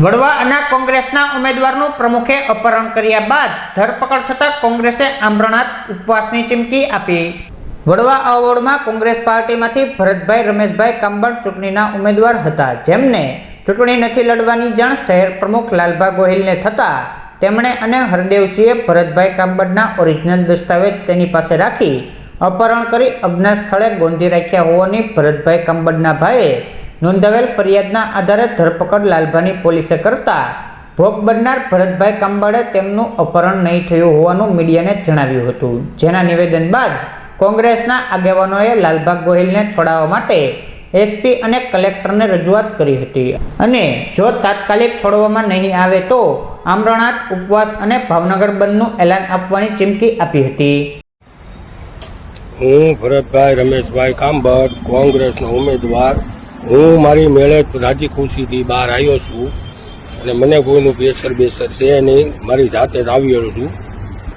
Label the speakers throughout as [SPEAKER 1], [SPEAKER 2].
[SPEAKER 1] વડવાના કોંગ્રેસના ઉમેદવારનું પ્રમુખે અપહરણ કર્યા બાદ ધરપકડ થતા કોંગ્રેસે આમરણાથ ઉપવાસની ચીમકી આપી। વડવા આ વોર્ડમાં કોંગ્રેસ પાર્ટીમાંથી ભરતભાઈ રમેશભાઈ કાંબળ ચૂંટણીના ઉમેદવાર હતા, જેમને ચૂંટણી નથી લડવાની જાણ શહેર પ્રમુખ લાલભા ગોહિલને થતા તેમણે અને હરદેવસિંહે ભરતભાઈ કાંબળના ઓરિજિનલ દસ્તાવેજ તેની પાસે રાખી અપહરણ કરી અજ્ઞાત સ્થળે ગોંધી રાખ્યા હોવાની ભરતભાઈ કાંબળના ભાઈએ નોંધાવેલ ફરિયાદના આધારે ધરપકડ લાલભાની પોલીસે કરતા ભોગ બનનાર ભરતભાઈ કાંબળે તેમનું અપહરણ નહીં થયું હોવાનું મીડિયાને જણાવ્યું હતું, જેના નિવેદન બાદ કોંગ્રેસના આગેવાનોએ લાલભા ગોહિલને છોડાવવા માટે એસપી અને કલેક્ટરને રજૂઆત કરી હતી અને જો તાત્કાલિક છોડવામાં નહીં આવે તો આમરણાથ ઉપવાસ અને ભાવનગર બંધનું એલાન આપવાની ચીમકી આપી હતી।
[SPEAKER 2] હું ભરતભાઈ રમેશભાઈ કાંબળ, કોંગ્રેસનો ઉમેદવાર। હું મારી મેળે રાજી ખુશીથી બહાર આવ્યો છું અને મને કોઈનું પ્રેશર છે નહીં, મારી જાતે જ આવેલો છું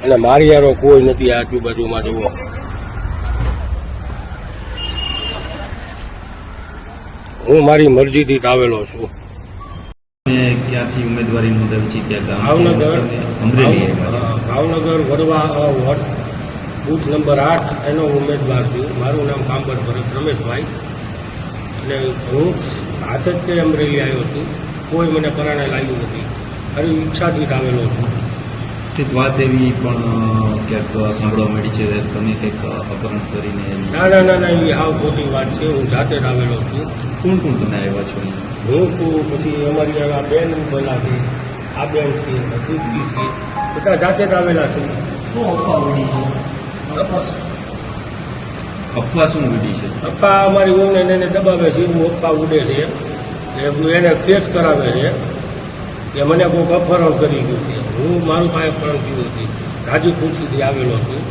[SPEAKER 2] અને મારી યારો કોઈ નથી આજુબાજુમાં જુઓ। હું મારી મરજીથી આવેલો છું।
[SPEAKER 3] ક્યાંથી ઉમેદવારી નોંધાવી છે?
[SPEAKER 2] Bhavnagar Vadva ward booth number 8 એનો ઉમેદવાર છું। મારું નામ કાંબળ ભરત રમેશભાઈ અને હું હાથે જ તે અમરેલી આવ્યો છું। કોઈ મને પરાણે લાવ્યું નથી, મારી ઈચ્છાથી જ આવેલો છું।
[SPEAKER 3] કંઈક વાત એવી પણ ક્યાંક સાંભળવા મળી છે તમે કંઈક અપહરણ કરીને?
[SPEAKER 2] ના, એ હાવ ખોટી વાત છે। હું જાતે જ આવેલો છું।
[SPEAKER 3] કોણ તમે આવ્યા છો?
[SPEAKER 2] હું છું, પછી અમારી આ બેન બના છે, આ બેન છે, ભૂતજી છે, બધા જાતે જ આવેલા છે।
[SPEAKER 3] શું અફવા ઉડી છે? અફવા શું ઉડી છે?
[SPEAKER 2] અફવા અમારી વહુને એને દબાવે છે એવું અફવા ઉડે છે કે એને કેસ કરાવે છે કે મને કોઈક અપહરણ કરી ગયું છે। હું મારું કાંઈ અપહરણ થયું નથી, રાજી ખુશીથી આવેલો છું।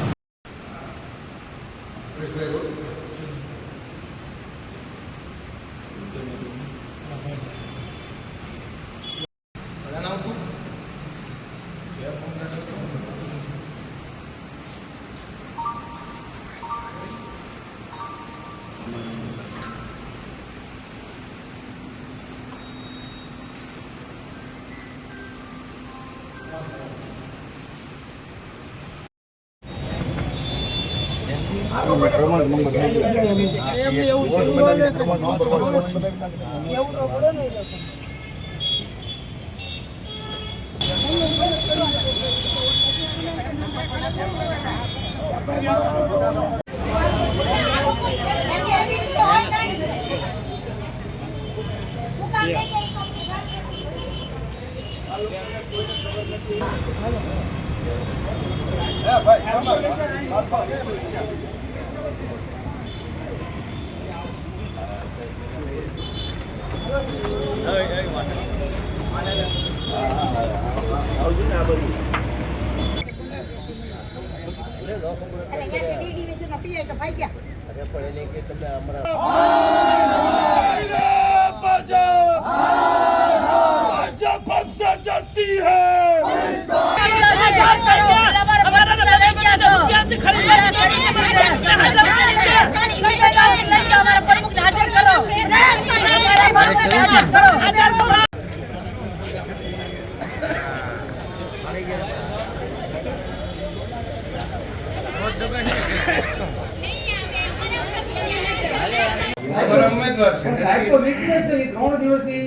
[SPEAKER 4] સાહેબ તો વીકનેસ છે। 3 દિવસથી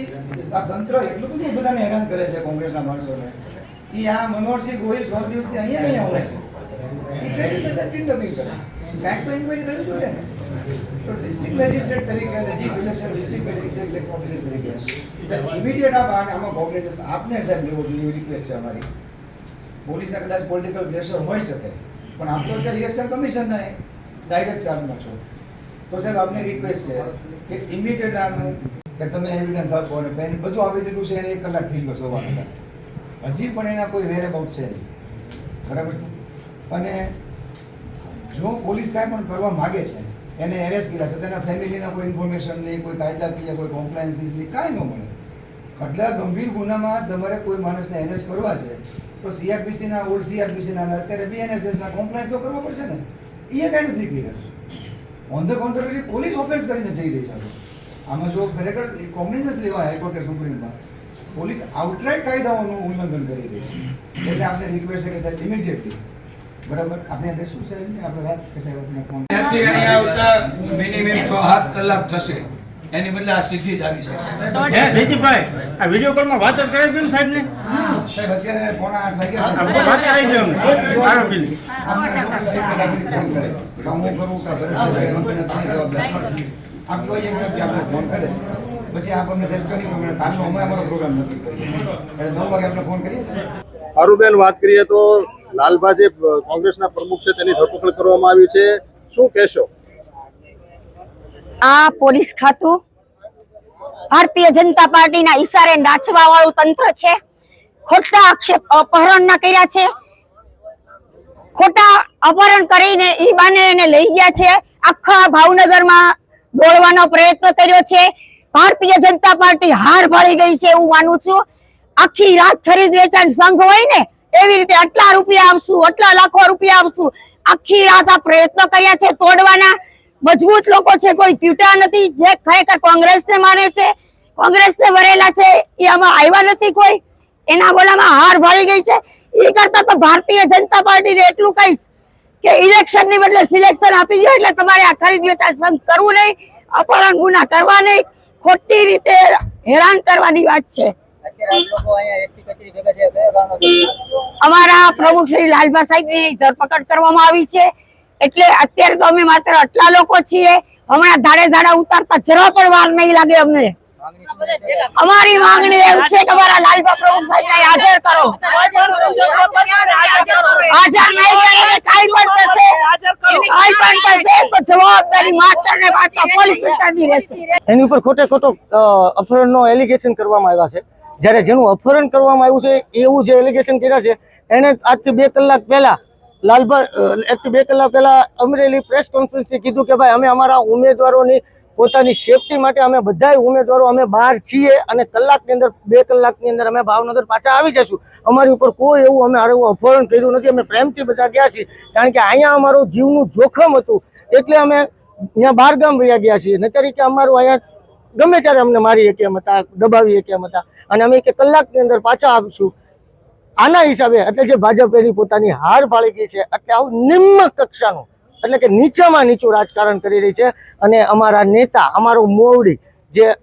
[SPEAKER 4] આ તંત્ર એટલું બધું બધાને હેરાન કરે છે કોંગ્રેસના માણસોને। એ આ મનોહરસિંહ ગોહિલ 3 દિવસથી અહીંયા આવે છે, એ કઈ રીતે સર કિડનેપિંગ કરે? કાંઈક તો ઇન્ક્વાયરી થવી જોઈએ ને। તો ડિસ્ટ્રિક્ટ મેજિસ્ટ્રેટ તરીકે અને chief election district election officer તરીકે સાહેબ ઇમિડિયેટ આમાં કોગ્નિઝન્સ આપને સાહેબ લેવો જોઈએ એવી રિક્વેસ્ટ છે અમારી। પોલીસના કદાચ પોલિટિકલ પ્રેશર હોઈ શકે, પણ આપ તો અત્યારે ઇલેક્શન કમિશનના ડાયરેક્ટ ચાર્જમાં છો, તો સાહેબ આપને રિક્વેસ્ટ છે કે ઇમિડિયેટ આનું કે તમે એવિડન્સ આપો અને પેન બધું આપી દીધું છે, એને 1 કલાક થઈ ગયો સવા કલાક, હજી પણ એના કોઈ વેરેબાઉટ છે નહીં, બરાબર છે? અને જો પોલીસ કાંઈ પણ કરવા માગે છે, એને એરેસ્ટ કર્યા છે, તો એના ફેમિલીના કોઈ ઇન્ફોર્મેશન નહીં, કોઈ કાયદાકીય કોઈ કોમ્પ્લાયન્સીસ નહીં, કાંઈ ન મળે। આટલા ગંભીર ગુનામાં તમારે કોઈ માણસને એરેસ્ટ કરવા છે તો સીઆરપીસીના ઓલ્ડ સીઆરપીસીના અત્યારે બીએનએસએસના કોમ્પ્લાયન્સ તો કરવો પડશે ને, એ કાંઈ નથી કર્યા। ઓન ધ કોન્ટ્રારી પોલીસ ઓફેન્સ કરીને જઈ રહી છે। આમાં જો ખરેખર કોગ્નિઝન્સ લેવા હાઈકોર્ટ કે સુપ્રીમમાં પોલીસ આઉટરાઇટ કાયદાઓનું ઉલ્લંઘન કરી રહી છે. એટલે આપણે રિક્વેસ્ટ છે કે સાહેબ ઇમિડિયેટલી બરાબર આપણે અંદર શું સાહેબ ને આપણે વાત કે સાહેબ આપણે ફોન
[SPEAKER 5] ત્યાંથી અહીંયા આવતા મિનિમમ 6-7 કલાક થશે, એની બદલે આ સીધી જ આવી જશે.
[SPEAKER 2] હે જયદીપભાઈ, આ વિડીયો કોલમાં વાત જ કરાવી દો ને સાહેબ ને.
[SPEAKER 4] સાહેબ અત્યારે 7:45 વાગ્યા
[SPEAKER 2] આપણે વાત કરાવી દો અમને આરોપીની.
[SPEAKER 4] આપણે લોકો સેક્રેટરી ફોન કરે કે હું કરું કે ભરતભાઈ અમને ત્રણ જવાબદાર છે. આપ કોઈ એક વ્યક્તિ આપણે ફોન કરે પછી આપણને સાહેબ કરી પ્રમાણે કાલનો અમે અમારો પ્રોગ્રામ નક્કી કરીએ એટલે 9 વાગે આપણે ફોન કરીએ છીએ.
[SPEAKER 6] અરુબેન, વાત કરીએ તો લાલભા જે કોંગ્રેસના પ્રમુખ છે તેની ધરપકડ કરવામાં આવી છે, શું કહેશો?
[SPEAKER 7] આ પોલીસ ખાતું ભારતીય જનતા પાર્ટીના ઈશારે નાચવા વાળું તંત્ર છે. ખોટા આક્ષેપ અપહરણના કર્યા છે, ખોટા અપહરણ કરીને ઈ બાને એને લઈ ગયા છે. આખા ભાવનગરમાં દોડવાનો પ્રયત્ન કર્યો છે. ભારતીય જનતા પાર્ટી હાર પાડી ગઈ છે એવું માનું છું. આખી રાત ખરીદ વેચાણ સંઘ હોય ને એવી રીતે આટલા રૂપિયા આપશું, આટલા લાખો રૂપિયા આપશું, આખી રાત આ પ્રયત્નો કર્યા છે તોડવાના. મજબૂત લોકો છે, કોઈ ક્યુટા નથી. જે ખરેખર કોંગ્રેસને માને છે, કોંગ્રેસને વરેલા છે, એ આમાં આવ્યા નથી કોઈ. એના બોલામાં હાર ભાળી ગઈ છે. એ કરતા તો ભારતીય જનતા પાર્ટીને એટલું કહીશ કે ઇલેક્શન ની બદલે સિલેક્શન આપી દો. એટલે તમારે આ ખરીદ વેચાણ સંઘ કરવું નહીં, અપહરણ ગુના કરવા નહીં, ખોટી રીતે હેરાન કરવાની વાત છે. અમારા પ્રમુખ શ્રી લાલભા સાહેબની ધરપકડ કરવામાં આવી છે. એટલે અત્યારે તો અમે માત્ર આટલા લોકો છીએ. હમણાં ધાડે ઉતારતા જરા પણ વાર નહીં લાગે અમને. અમારી માંગણી એમ છે કે અમારા લાલભા પ્રમુખ સાહેબને હાજર કરો. હાજર નહીં કરે કાઈ પણ થશે, તો જવાબદારી માત્ર ને માત્ર પોલીસ તંત્રની રહેશે.
[SPEAKER 8] એની ઉપર ખોટો અપહરણનો એલિગેશન કરવામાં આવ્યા છે. જ્યારે જેનું અપહરણ કરવામાં આવ્યું છે એવું જે એલિગેશન કર્યા છે એને આજથી 2 કલાક પહેલા લાલભા 1 થી 2 કલાક પહેલા અમરેલી પ્રેસ કોન્ફરન્સથી કીધું કે ભાઈ અમે અમારા ઉમેદવારોની પોતાની સેફટી માટે અમે બધા ઉમેદવારો અમે બહાર છીએ અને કલાકની અંદર 2 કલાકની અંદર અમે ભાવનગર પાછા આવી જશું. અમારી ઉપર કોઈ એવું અમે અપહરણ કર્યું નથી. અમે પ્રેમથી બધા ગયા છીએ, કારણ કે અહીંયા અમારું જીવનું જોખમ હતું એટલે અમે અહીંયા બહાર ગામ વયા ગયા છીએ. ન તરીકે અમારું અહીંયા ગમે ત્યારે અમને મારી શકે એમ હતા, દબાવી શકે એમ હતા અને અમે 1 કલાકની અંદર પાછા આવીશું. આના હિસાબે એટલે જે ભાજપ એની પોતાની હાર પાડી ગઈ છે, એટલે આવું નિમ્ન કક્ષાનું એટલે કે નીચામાં નીચું રાજકારણ કરી રહી છે. અને અમારા નેતા, અમારો મોવડી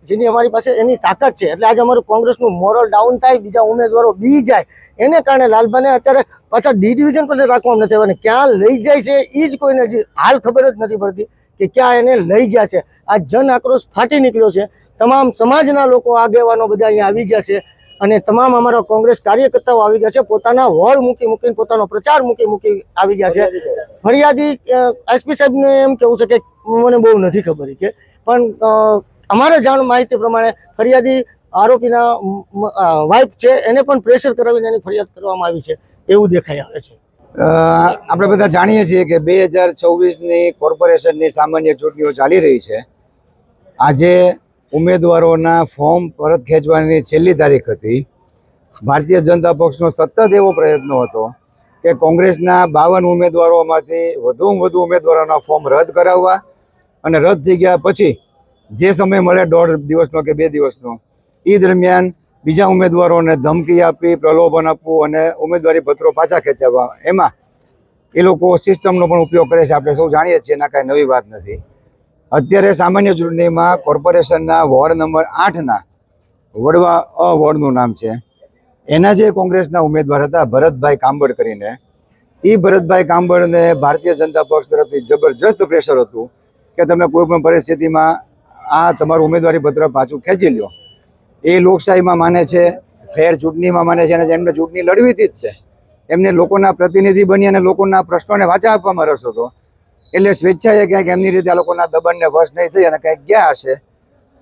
[SPEAKER 8] જેની અમારી પાસે એની તાકાત છે, એટલે આજે અમારું કોંગ્રેસનું મોરલ ડાઉન થાય, બીજા ઉમેદવારો બી જાય, એને કારણે લાલભાને અત્યારે પાછા ડી ડિવિઝન પર રાખવામાં નથી આવ્યા. ક્યાં લઈ જાય છે એ જ કોઈને હજી હાલ ખબર જ નથી પડતી કે ક્યાં એને લઈ ગયા છે. આ જન આક્રોશ ફાટી નીકળ્યો છે. તમામ સમાજના લોકો, આગેવાનો બધા અહીંયા આવી ગયા છે અને તમામ અમારા કોંગ્રેસ કાર્યકર્તાઓ આવી ગયા છે. પોતાના વોર્ડ મૂકીને પોતાનો પ્રચાર મૂકી આવી ગયા છે. ફરિયાદી એસપી સાહેબને એમ કેવું છે કે મને બહુ નથી ખબર કે, પણ અમારે જાણ માહિતી પ્રમાણે ફરિયાદી આરોપીના વાઇફ છે એને પણ પ્રેશર કરાવીને એની ફરિયાદ કરવામાં આવી છે એવું દેખાઈ આવે છે.
[SPEAKER 4] આપણે બધા જાણીએ છીએ કે 2024ની કોર્પોરેશનની સામાન્ય ચૂંટણીઓ ચાલી રહી છે. આજે ઉમેદવારોના ફોર્મ પરત ખેંચવાની છેલ્લી તારીખ હતી. ભારતીય જનતા પક્ષનો સતત એવો પ્રયત્ન હતો કે કોંગ્રેસના 52 ઉમેદવારોમાંથી વધુમાં વધુ ઉમેદવારોના ફોર્મ રદ કરાવવા અને રદ થઈ ગયા પછી જે સમય મળે 1.5 દિવસનો કે 2 દિવસનો, એ દરમિયાન બીજા ઉમેદવારોને ધમકી આપી, પ્રલોભન આપવું અને ઉમેદવારી પત્રો પાછા ખેંચાવવા, એમાં એ લોકો સિસ્ટમનો પણ ઉપયોગ કરે છે. આપણે સૌ જાણીએ છીએ, એના કાંઈ નવી વાત નથી. અત્યારે સામાન્ય ચૂંટણીમાં કોર્પોરેશનના વોર્ડ નંબર 8ના વડવા અ વોર્ડનું નામ છે, એના જે કોંગ્રેસના ઉમેદવાર હતા ભરતભાઈ કાંબડ કરીને, એ ભરતભાઈ કાંબડને ભારતીય જનતા પક્ષ તરફથી જબરજસ્ત પ્રેશર હતું કે તમે કોઈ પણ પરિસ્થિતિમાં આ તમારું ઉમેદવારી પત્ર પાછું ખેંચી લ્યો. એ લોકશાહીમાં માને છે, ફેર ચૂંટણીમાં માને છે અને એમને ચૂંટણી લડવીથી જ છે. એમને લોકોના પ્રતિનિધિ બની અને લોકોના પ્રશ્નોને વાચા આપવામાં રસ હતો. એટલે સ્વેચ્છાએ ક્યાંક એમની રીતે આ લોકોના દબાણને વશ નહીં થઈ અને કંઈક ગયા હશે,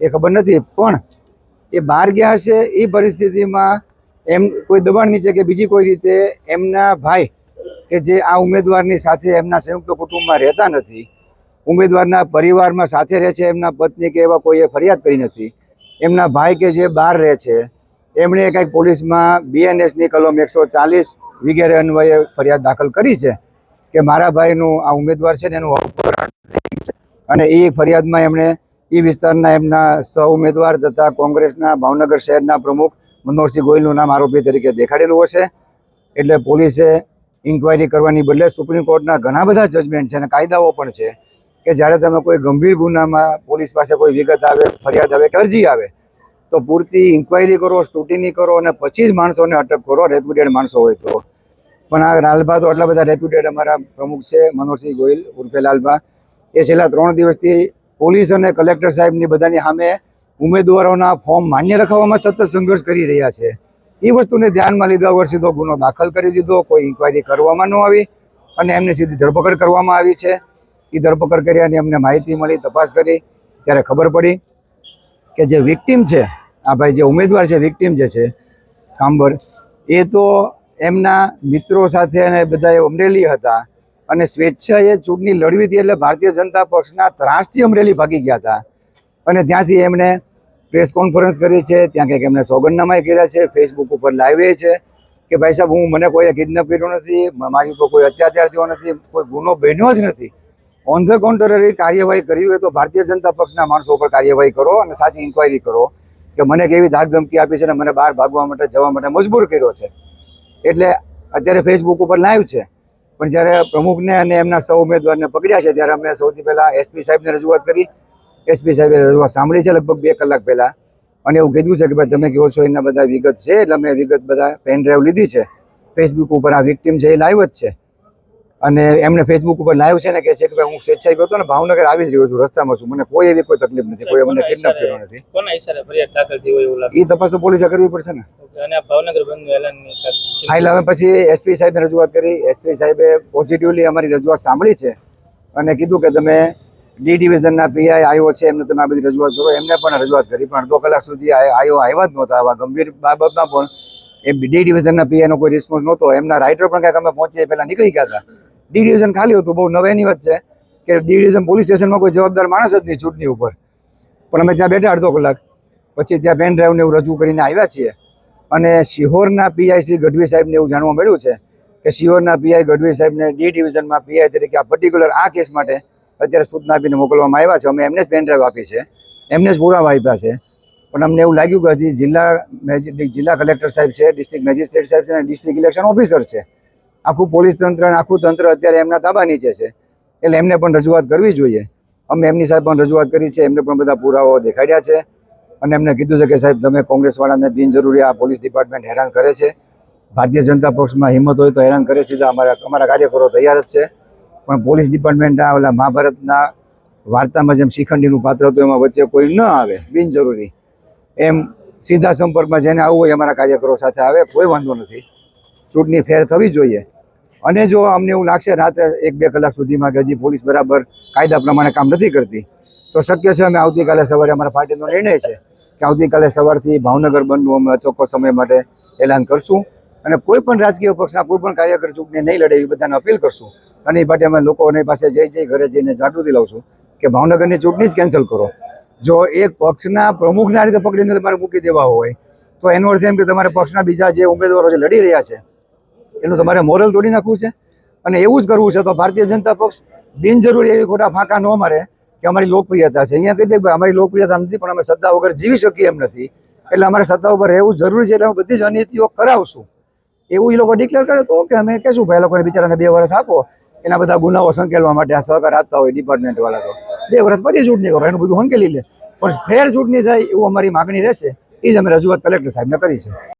[SPEAKER 4] એ ખબર નથી. પણ એ બહાર ગયા હશે એ પરિસ્થિતિમાં એમ કોઈ દબાણ નીચે કે બીજી કોઈ રીતે એમના ભાઈ કે જે આ ઉમેદવારની સાથે એમના સંયુક્ત કુટુંબમાં રહેતા નથી, ઉમેદવારના પરિવારમાં સાથે રહે છે, એમના પત્ની કે એવા કોઈએ ફરિયાદ કરી નથી. એમના ભાઈ કે જે બહાર રહે છે એમણે કંઈક પોલીસમાં BNSની કલમ 140 વગેરે અન્વયે ફરિયાદ દાખલ કરી છે કે મારા ભાઈનું આ ઉમેદવાર છે ને એનું અપહરણ થયું છે. અને એ ફરિયાદમાં એમણે એ વિસ્તારના એમના સહ ઉમેદવાર તથા કોંગ્રેસના ભાવનગર શહેરના પ્રમુખ
[SPEAKER 9] મનોહરસિંહ ગોહિલનું નામ આરોપી તરીકે દેખાડેલું હશે. એટલે પોલીસે ઇન્કવાયરી કરવાની બદલે સુપ્રીમ કોર્ટના ઘણા બધા જજમેન્ટ છે અને કાયદાઓ પણ છે કે જ્યારે તમે કોઈ ગંભીર ગુનામાં પોલીસ પાસે કોઈ વિગત આવે, ફરિયાદ આવે કે અરજી આવે તો પૂરતી ઇન્કવાયરી કરો, સ્ક્રુટિની કરો અને પછી જ માણસોને અટક કરો, રેપ્યુટેડ માણસો હોય તો. પણ આ લાલભા તો આટલા બધા રેપ્યુટેડ અમારા પ્રમુખ છે મનોહરસિંહ ગોહિલ ઉર્ફે લાલભા, એ છેલ્લા 3 દિવસથી પોલીસ અને કલેક્ટર સાહેબની બધાની સામે ઉમેદવારોના ફોર્મ માન્ય રખાવવામાં સતત સંઘર્ષ કરી રહ્યા છે. એ વસ્તુને ધ્યાનમાં લીધા વગર સીધો ગુનો દાખલ કરી દીધો, કોઈ ઇન્કવાયરી કરવામાં ન આવી અને એમની સીધી ધરપકડ કરવામાં આવી છે. એ ધરપકડ કર્યાની અમને માહિતી મળી, તપાસ કરી ત્યારે ખબર પડી કે જે વિક્ટીમ છે, આ ભાઈ જે ઉમેદવાર છે વિક્ટીમ જે છે કાંબર, એ તો એમના મિત્રો સાથે અને બધા અમરેલી હતા અને સ્વેચ્છાએ ચૂંટણી લડવી હતી એટલે ભારતીય જનતા પક્ષના ત્રાસથી અમરેલી ભાગી ગયા હતા અને ત્યાંથી એમણે પ્રેસ કોન્ફરન્સ કરી છે, ત્યાં કંઈક એમને સોગંદનામાએ કર્યા છે, ફેસબુક ઉપર લાઈવે છે કે ભાઈ સાહેબ મને કોઈએ કિડનેપ કર્યો નથી, મારી ઉપર કોઈ અત્યાચાર થયો નથી, કોઈ ગુનો બન્યો જ નથી. ઓન ધ કોન્ટ્રરી કાર્યવાહી કરવી હોય તો ભારતીય જનતા પક્ષના માણસો ઉપર કાર્યવાહી કરો અને સાચી ઇન્કવાયરી કરો કે મને કેવી ધાક ધમકી આપી છે અને મને બહાર ભાગવા માટે જવા માટે મજબૂર કર્યો છે. એટલે અત્યારે ફેસબુક ઉપર લાઈવ છે. પણ જ્યારે પ્રમુખને અને એમના સૌ ઉમેદવારને પકડ્યા છે ત્યારે અમે સૌથી પહેલાં એસપી સાહેબને રજૂઆત કરી. એસપી સાહેબે રજૂઆત સાંભળી છે લગભગ 2 કલાક પહેલાં અને એવું કીધું છે કે ભાઈ તમે કહો છો એના બધા વિગત છે એટલે અમે વિગત બધા પેન ડ્રાઈવ લીધી છે. ફેસબુક ઉપર આ વિક્ટીમ છે એ લાઈવ જ છે અને એમને ફેસબુક ઉપર લાઈવ છે ને કહે છે કે ભાઈ હું સ્વેચ્છાએ ગયો હતો ને ભાવનગર આવી જ રહ્યો છું, રસ્તામાં છું, મને કોઈ એવી કોઈ તકલીફ નથી, કોઈ મને કિડનેપ કર્યો નથી.
[SPEAKER 10] કોના ઈશારે ફરિયાદ દાખલ થઈ હોય એવું લાગે?
[SPEAKER 9] એ તપાસ તો પોલીસે કરવી પડશે ને.
[SPEAKER 10] અને ભાવનગર બંધનું એલાન
[SPEAKER 9] એટલે હવે પછી એસપી સાહેબને રજૂઆત કરી. એસપી સાહેબે પોઝિટિવલી અમારી રજૂઆત સાંભળી છે અને કીધું કે તમે ડી ડિવિઝનના પીઆઈ આવ્યો છે એમને તમે આ બધી રજૂઆત કરો. એમને પણ રજૂઆત કરી પણ અડધો કલાક સુધી આવ્યા જ નહોતા. આવા ગંભીર બાબતમાં પણ એ ડી ડિવિઝનના પીઆઈનો કોઈ રિસ્પોન્સ નહોતો. એમના રાઇટર પણ કાંઈક અમે પહોંચીએ પહેલાં નીકળી ગયા હતા. ડી ડિવિઝન ખાલી હતું. બહુ નવેની વાત છે કે ડી ડિવિઝન પોલીસ સ્ટેશનમાં કોઈ જવાબદાર માણસ જ નહીં ચૂંટણી ઉપર. પણ અમે ત્યાં બેઠા અડધો કલાક પછી ત્યાં પેન ડ્રાઈવને એવું રજૂ કરીને આવ્યા છીએ અને શિહોરના પીઆઈ શ્રી ગઢવી સાહેબને એવું જાણવા મળ્યું છે કે શિહોરના પીઆઈ ગઢવી સાહેબને ડી ડિવિઝનમાં પીઆઈ તરીકે આ પર્ટિક્યુલર આ કેસ માટે અત્યારે સૂચના આપીને મોકલવામાં આવ્યા છે. અમે એમને જ પેન ડ્રાઈવ આપી છે, એમને જ પુરાવા આપ્યા છે. પણ અમને એવું લાગ્યું કે હજી જિલ્લા કલેક્ટર સાહેબ છે, ડિસ્ટ્રિક્ટ મેજિસ્ટ્રેટ સાહેબ છે અને ડિસ્ટ્રિક્ટ ઇલેક્શન ઓફિસર છે, આખું પોલીસ તંત્ર અને આખું તંત્ર અત્યારે એમના તાબા નીચે છે. એટલે એમને પણ રજૂઆત કરવી જોઈએ. અમે એમની સાહેબ પણ રજૂઆત કરી છે, એમને પણ બધા પુરાવાઓ દેખાડ્યા છે અને એમને કીધું છે કે સાહેબ તમે કોંગ્રેસવાળાને બિનજરૂરી આ પોલીસ ડિપાર્ટમેન્ટ હેરાન કરે છે. ભારતીય જનતા પક્ષમાં હિંમત હોય તો હેરાન કરે, સીધા અમારા કાર્યકરો તૈયાર જ છે. પણ પોલીસ ડિપાર્ટમેન્ટ આ ઓલા મહાભારતના વાર્તામાં જેમ શિખંડીનું પાત્ર હતું એમાં વચ્ચે કોઈ ન આવે બિનજરૂરી, એમ સીધા સંપર્કમાં જેને આવવું હોય અમારા કાર્યકરો સાથે આવે, કોઈ વાંધો નથી. ચૂંટણી ફેર થવી જોઈએ. અને જો અમને એવું લાગશે રાત્રે 1-2 કલાક સુધીમાં કે હજી પોલીસ બરાબર કાયદા પ્રમાણે કામ નથી કરતી તો શક્ય છે અમે આવતીકાલે સવારે અમારા પાર્ટીનો નિર્ણય છે કે આવતીકાલે સવારથી ભાવનગર બંધનું અમે ચોક્કસ સમય માટે એલાન કરશું અને કોઈ પણ રાજકીય પક્ષના કોઈ પણ કાર્યકર ચૂંટણી નહીં લડે એવી બધાને અપીલ કરશું અને એ માટે અમે લોકોની પાસે જઈ ઘરે જઈને જાગૃતિ લાવશું કે ભાવનગરની ચૂંટણી જ કેન્સલ કરો. જો એક પક્ષના પ્રમુખને આ રીતે પકડીને તમારે મૂકી દેવા હોય તો એનો અર્થ એમ કે તમારે પક્ષના બીજા જે ઉમેદવારો જે લડી રહ્યા છે એનું તમારે મોરલ તોડી નાખવું છે અને એવું જ કરવું છે તો ભારતીય જનતા પક્ષ બિનજરૂરી એવી ખોટા ફાંકા ન મારે કે અમારી લોકપ્રિયતા છે. અહીંયા કહી દે અમારી લોકપ્રિયતા નથી પણ અમે સત્તા વગર જીવી શકીએ એમ નથી, એટલે અમારે સત્તા ઉપર રહેવું જરૂરી છે, એટલે અમે બધી જ અનીતિઓ કરાવશું એવું એ લોકો ડિક્લેર કરે તો કે અમે કહેશું ભાઈ લોકોને બિચારાને 2 વર્ષ આપો, એના બધા ગુનાઓ સંકેલવા માટે આ સહકાર આપતા હોય ડિપાર્ટમેન્ટવાળા તો 2 વર્ષ પછી ચૂંટણી કરો, એનું બધું સંકેલી લે. પણ ફેર ચૂંટણી થાય એવું અમારી માગણી રહેશે. એ જ અમે રજૂઆત કલેક્ટર સાહેબને કરી છે.